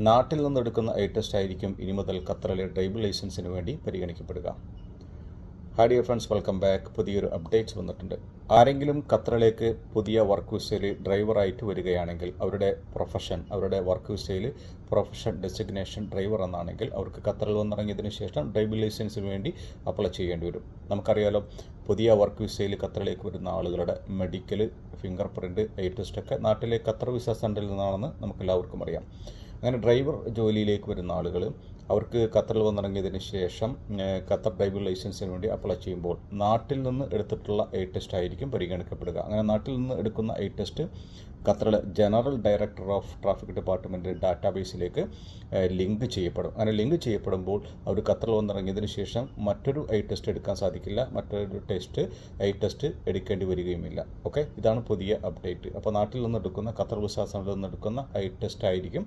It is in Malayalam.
നാട്ടിൽ നിന്നെടുക്കുന്ന ഐ ടെസ്റ്റ് ആയിരിക്കും ഇനി മുതൽ ഖത്തറിലെ ഡ്രൈവിംഗ് ലൈസൻസിന് വേണ്ടി പരിഗണിക്കപ്പെടുക. Hi dear friends, welcome back. പുതിയൊരു അപ്ഡേറ്റ്സ് വന്നിട്ടുണ്ട്. ആരെങ്കിലും ഖത്തറിലേക്ക് പുതിയ വർക്ക് വിസയിൽ ഡ്രൈവറായിട്ട് വരികയാണെങ്കിൽ അവരുടെ വർക്ക് വിസയിൽ പ്രൊഫഷൻ ഡെസിഗ്നേഷൻ ഡ്രൈവർ എന്നാണെങ്കിൽ അവർക്ക് ഖത്തറിൽ വന്നിറങ്ങിയതിന് ശേഷം ഡ്രൈവിംഗ് ലൈസൻസിന് വേണ്ടി അപ്ലൈ ചെയ്യേണ്ടി വരും. നമുക്കറിയാലോ, പുതിയ വർക്ക് വിസയിൽ ഖത്തറിലേക്ക് വരുന്ന ആളുകളുടെ മെഡിക്കൽ, ഫിംഗർ പ്രിൻറ്റ്, ഐ ടെസ്റ്റൊക്കെ നാട്ടിലെ ഖത്തർ വിസ സെൻ്ററിൽ നിന്നാണെന്ന് നമുക്കെല്ലാവർക്കും അറിയാം. അങ്ങനെ ഡ്രൈവർ ജോലിയിലേക്ക് വരുന്ന ആളുകൾ അവർക്ക് ഖത്തറിൽ വന്നിറങ്ങിയതിന് ശേഷം ഖത്തർ ഡ്രൈവിംഗ് ലൈസൻസിന് വേണ്ടി അപ്ലൈ ചെയ്യുമ്പോൾ നാട്ടിൽ നിന്ന് എടുത്തിട്ടുള്ള ഐ ടെസ്റ്റ് ആയിരിക്കും പരിഗണിക്കപ്പെടുക. അങ്ങനെ നാട്ടിൽ നിന്ന് എടുക്കുന്ന ഐ ടെസ്റ്റ് ഖത്തറിലെ general director of traffic department ഡാറ്റാബേസിലേക്ക് ലിങ്ക് ചെയ്യപ്പെടും. അങ്ങനെ ലിങ്ക് ചെയ്യപ്പെടുമ്പോൾ അവർ ഖത്തറിൽ വന്നിറങ്ങിയതിന് ശേഷം മറ്റൊരു ഐ ടെസ്റ്റ് എടുക്കാൻ സാധിക്കില്ല, മറ്റൊരു ഐ ടെസ്റ്റ് എടുക്കേണ്ടി വരികയുമില്ല. ഓക്കെ, ഇതാണ് പുതിയ അപ്ഡേറ്റ്. അപ്പോൾ നാട്ടിൽ നിന്ന് എടുക്കുന്ന ഖത്തർ വിസ സെൻ്ററിൽ നിന്ന് എടുക്കുന്ന ഐ ടെസ്റ്റ് ആയിരിക്കും